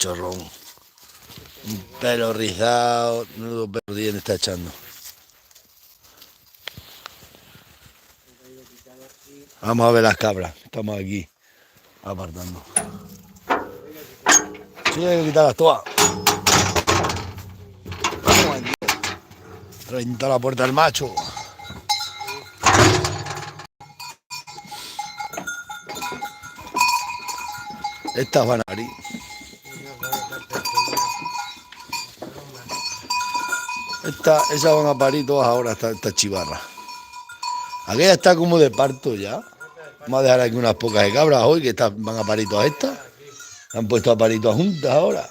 cachorrón. Un pelo rizado, nudo pelo tiene, está echando. Vamos a ver las cabras, estamos aquí apartando. Sí, hay que quitarlas todas. Reventó la puerta del macho. Estas van a parir. Esas van a parir todas ahora, esta chivarra. Aquella está como de parto ya. Vamos a dejar aquí unas pocas de cabras hoy, que van a parir todas estas. Han puesto a parir todas juntas ahora.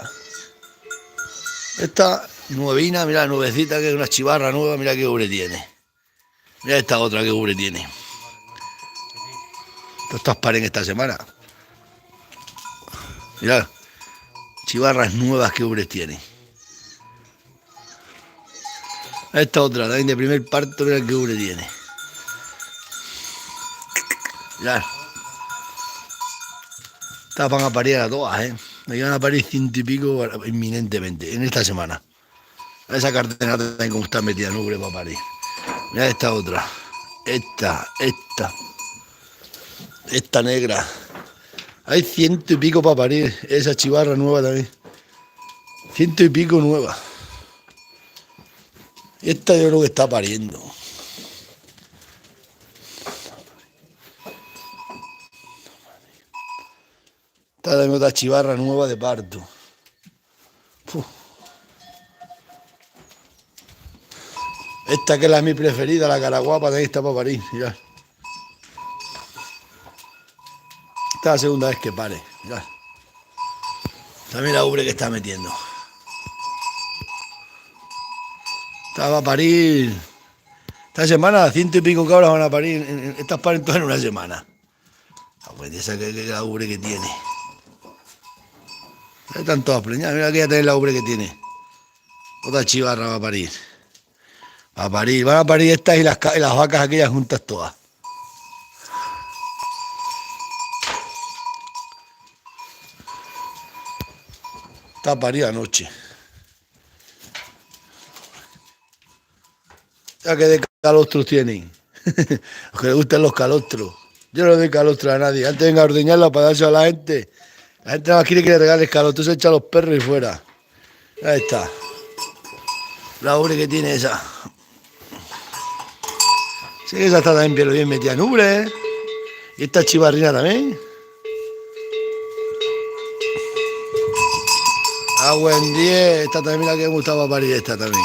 Esta nuevina, mira la nuevecita, que es una chivarra nueva, mira qué ubre tiene. Mira esta otra que ubre tiene. Todas estas paren esta semana. Mirad, chivarras nuevas que ubres tiene. Esta otra, también de primer parto, mira qué ubre tiene. Mirad. Estas van a parir a todas, Me van a parir 100 y pico inminentemente, en esta semana. Esa cartera también como está metida en ubre para parir. Mirad esta otra. Esta negra. Hay 100 y pico para parir. Esa chivarra nueva también. 100 y pico nueva. Esta yo creo que está pariendo. Esta también otra chivarra nueva de parto. Uf. Esta que es mi preferida, la caraguapa, también está para parir. Mirad. Esta es la segunda vez que pare. Mirad. También la ubre que está metiendo. Esta va a parir. Esta semana 100 y pico cabras van a parir. Estas paren todas en una semana. Pues esa que la ubre que tiene. Están todas preñadas. Mira que ya tenéis la ubre que tiene. Otra chivarra va a parir. Va a parir. Van a parir estas y las vacas aquellas juntas todas. Está parida anoche. Ya que de calostros tienen. Los que les gustan los calostros. Yo no le doy calostro a nadie. Antes venga a ordeñarla para dárselo a la gente. La gente nada más quiere que le regales calostros. Se echa a los perros y fuera. Ahí está. La ubre que tiene esa. Sí, esa está también bien metida en ubre. Y esta chivarrina también. Buen 10. Esta también, mira que me gustaba parir esta también.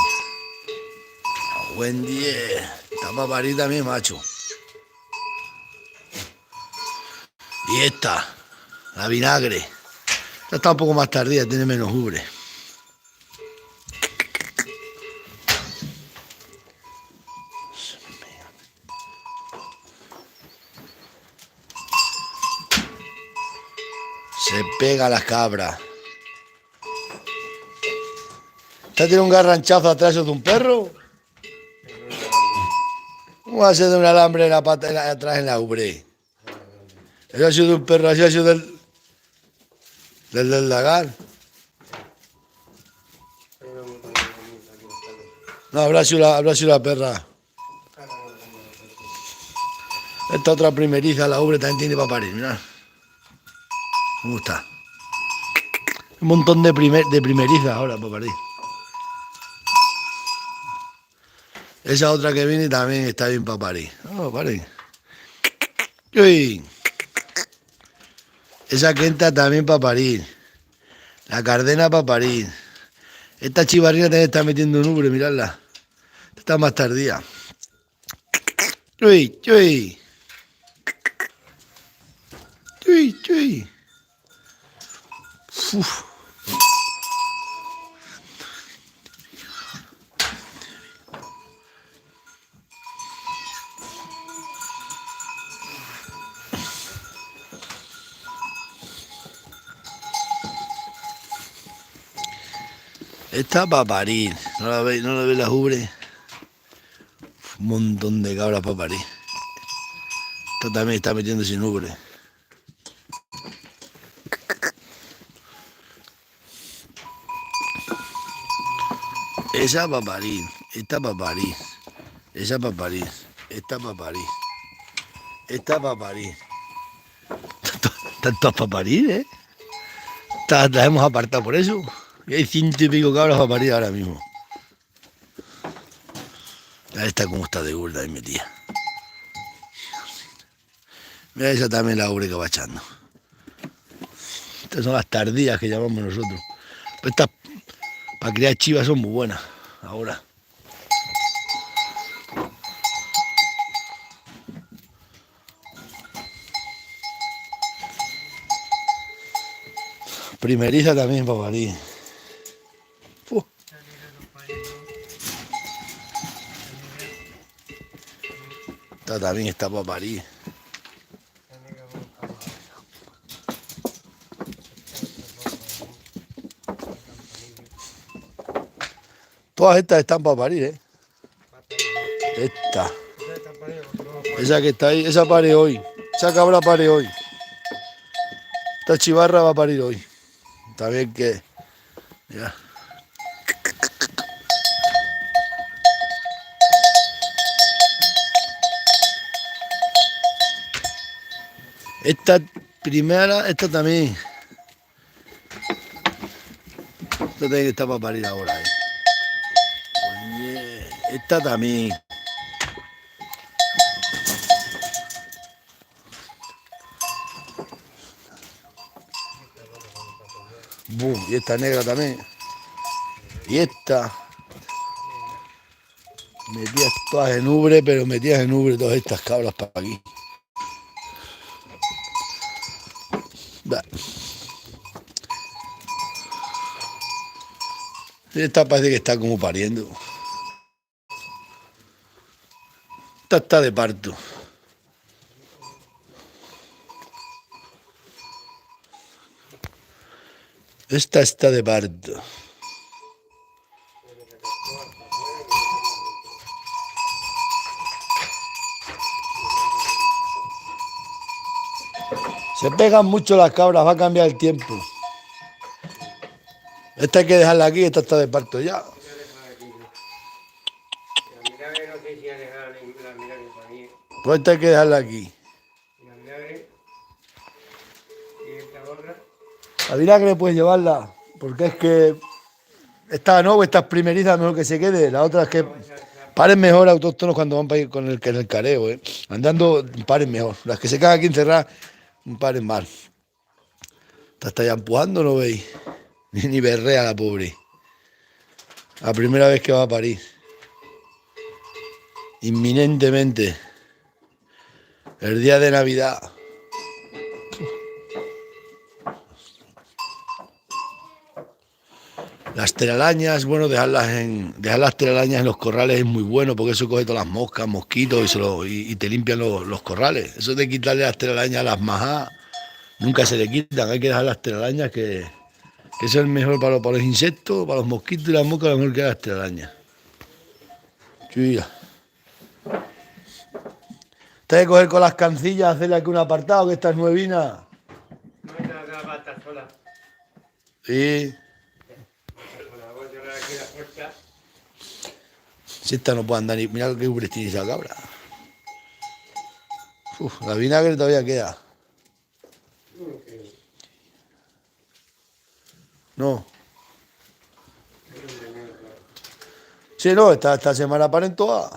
Buen 10. Está para parir también, macho. Y esta, la vinagre. Esta está un poco más tardía, tiene menos ubre. Se pega a las cabras. ¿Esta tiene un garranchazo atrás de un perro? ¿Cómo va a ser de un alambre en la pata atrás en la ubre? Eso ha sido de un perro, así ha sido del lagar. No, habrá sido la perra. Esta otra primeriza, la ubre también tiene para parir, mirad. ¿Cómo está? Un montón de primerizas ahora para parir. Esa otra que viene también está bien para parir. No, parir. Uy. Esa quenta también para parir. La cardena para parir. Esta chivarrina también está metiendo un ubre, miradla. Está más tardía. Uy, uy. Uy, uy. Uf. Está para parir. ¿No la veis las ubres? Un montón de cabras para parir. Esta también está metiendo sin ubre. Esa para París, esta para París, esa para París, esta para París, esta para París. Tantas para París, ¿eh? Las hemos apartado por eso. Y hay 100 y pico cabras para París ahora mismo. Esta como está de gorda ahí metida. Mira esa también la ubre que va echando. Estas son las tardías que llamamos nosotros. Pues estas para criar chivas son muy buenas ahora. Primeriza también para París. Esta también está para París. Todas estas están para París, ¿eh? Esta. Esa que está ahí, esa pare hoy. Esa cabra pare hoy. Esta chivarra va a parir hoy. Está bien que... Mira. Esta primera, esta también. Esta tiene que estar para parir ahora, ¿eh? Oye, esta también. Boom, y esta negra también. Y esta. Metías todas en ubre, pero metías en ubre todas estas cabras para aquí. Bah. Esta parece que está como pariendo. Esta está de parto. Esta está de parto. Se pegan mucho las cabras, va a cambiar el tiempo. Esta hay que dejarla aquí, esta está de parto ya. Pues esta hay que dejarla aquí. La vinagre puedes llevarla, porque es que esta no, estas primerizas mejor que se quede, las otras que paren mejor autóctonos cuando van para ir con el careo, ¿eh? Andando paren mejor. Las que se quedan aquí encerradas paren mal. Esta está ya empujando, ¿no veis? Ni berrea la pobre. La primera vez que va a parir. Inminentemente. El día de Navidad. Las telarañas, bueno, dejar las telarañas en los corrales es muy bueno porque eso coge todas las moscas, mosquitos y te limpian los corrales. Eso de quitarle las telarañas a las majás, nunca se le quitan. Hay que dejar las telarañas que eso es mejor para los insectos, para los mosquitos y las moscas, lo mejor que las telarañas. Chula. Te hay que coger con las cancillas, hacerle aquí un apartado, que esta es nuevina. No hay nada para estar sola. Sí. Si esta no puede andar ni... Mira qué ubres tiene esa cabra. Uf, la vinagre todavía queda. No. Sí, no, esta semana paren todas.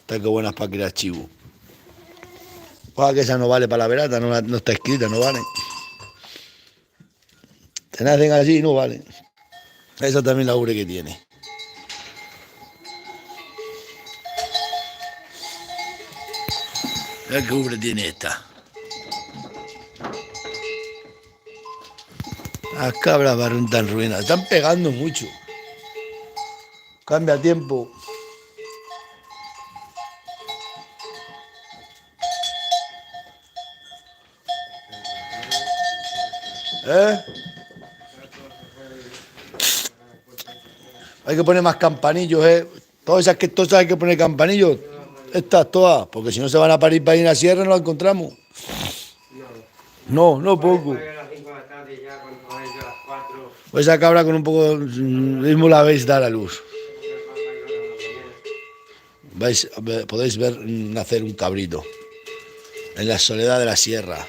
Está que buenas para criar chivo. Ojalá que esa no vale para la verata, no está escrita, no vale. Te nacen así, no vale. Esa también la ubre que tiene. Mira qué ubre tiene esta. Las cabras tan ruinas. Están pegando mucho. Cambia tiempo. Hay que poner más campanillos, Todas esas hay que poner campanillos. Estas todas, porque si no se van a parir para ir a la sierra no las encontramos. No, poco. con todo ello a las 4. Pues esa cabra con un poco de ritmo la veis dar a luz. Podéis ver nacer un cabrito en la soledad de la sierra.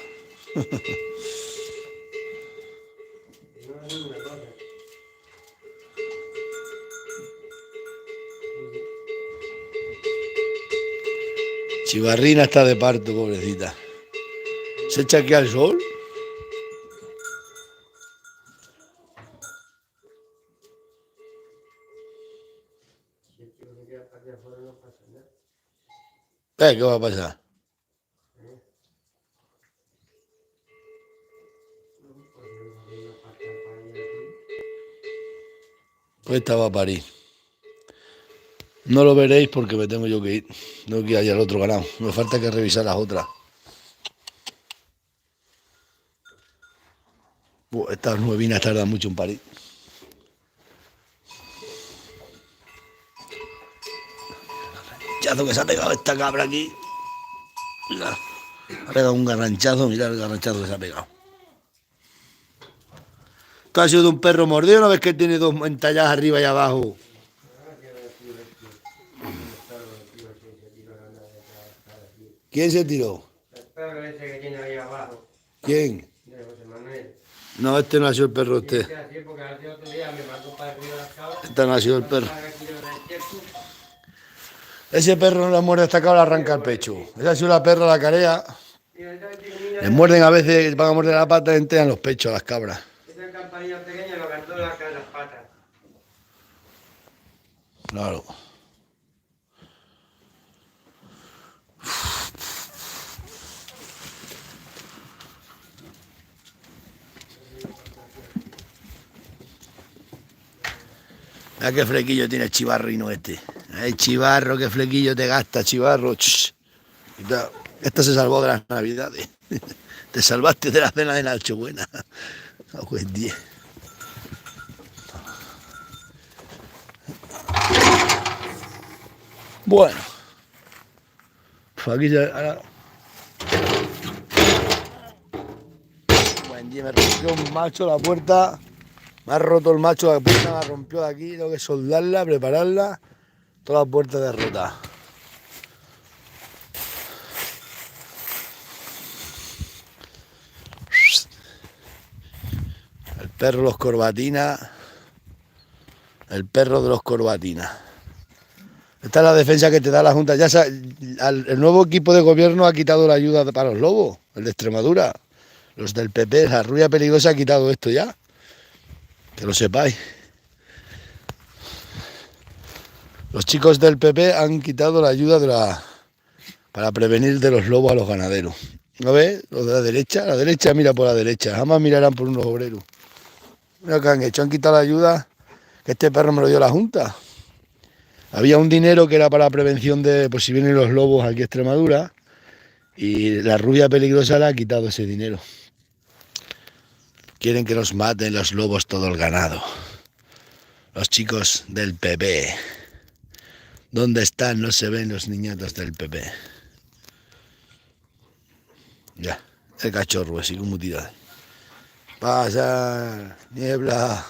Chivarrina está de parto, pobrecita. ¿Se echa aquí al sol? ¿Qué va a pasar? Pues esta va a parir. No lo veréis porque me tengo yo que ir. Tengo que ir allá al otro ganado. Me falta que revisar las otras. Estas nuevinas tardan mucho en parir. Garranchazo que se ha pegado esta cabra aquí. Mira, ha pegado un garranchazo. Mirad el garranchazo que se ha pegado. Esto ha sido de un perro mordido. ¿No ves que tiene dos entalladas arriba y abajo? ¿Quién se tiró? El perro ese que tiene ahí abajo, ¿Quién? de José Manuel. No, este no ha sido el perro Sí, usted. así, porque al otro día me mandó para el río de las cabras. Este no ha sido el perro. Para aquí de Rancheco. Ese perro no le muerde a esta cabra, arranca el pecho. Esa ha sido la perra, la carea. Les muerden a veces, van a morder la pata y entran los pechos a las cabras. Esa campanilla pequeña lo cantó las patas. Claro. Mira qué flequillo tiene el chivarrino este. El chivarro, qué flequillo te gasta, chivarro. Ch. Esta se salvó de las navidades. Te salvaste de la cena de Nochebuena. Pues 10. Bueno. Pues aquí ya. Ahora... Buen día, me rompió un macho la puerta. Me ha roto el macho la puerta, me la rompió de aquí. Tengo que soldarla, prepararla. Toda la puerta derrotada. El perro de los corbatinas. El perro de los corbatinas. Esta es la defensa que te da la Junta. El nuevo equipo de gobierno ha quitado la ayuda para los lobos, el de Extremadura. Los del PP, la rubia peligrosa ha quitado esto ya. Que lo sepáis. Los chicos del PP han quitado la ayuda para prevenir de los lobos a los ganaderos. ¿No ves? Los de la derecha mira por la derecha, jamás mirarán por unos obreros. Mira lo que han hecho, han quitado la ayuda que este perro me lo dio la Junta. Había un dinero que era para la prevención de, pues si vienen los lobos aquí a Extremadura, y la rubia peligrosa le ha quitado ese dinero. Quieren que nos maten los lobos todo el ganado. Los chicos del PP. ¿Dónde están? No se ven los niñatos del PP. Ya, el cachorro así como tirado. Pasa, niebla.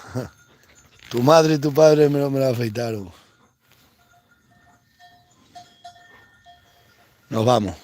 Tu madre y tu padre me lo afeitaron. Nos vamos.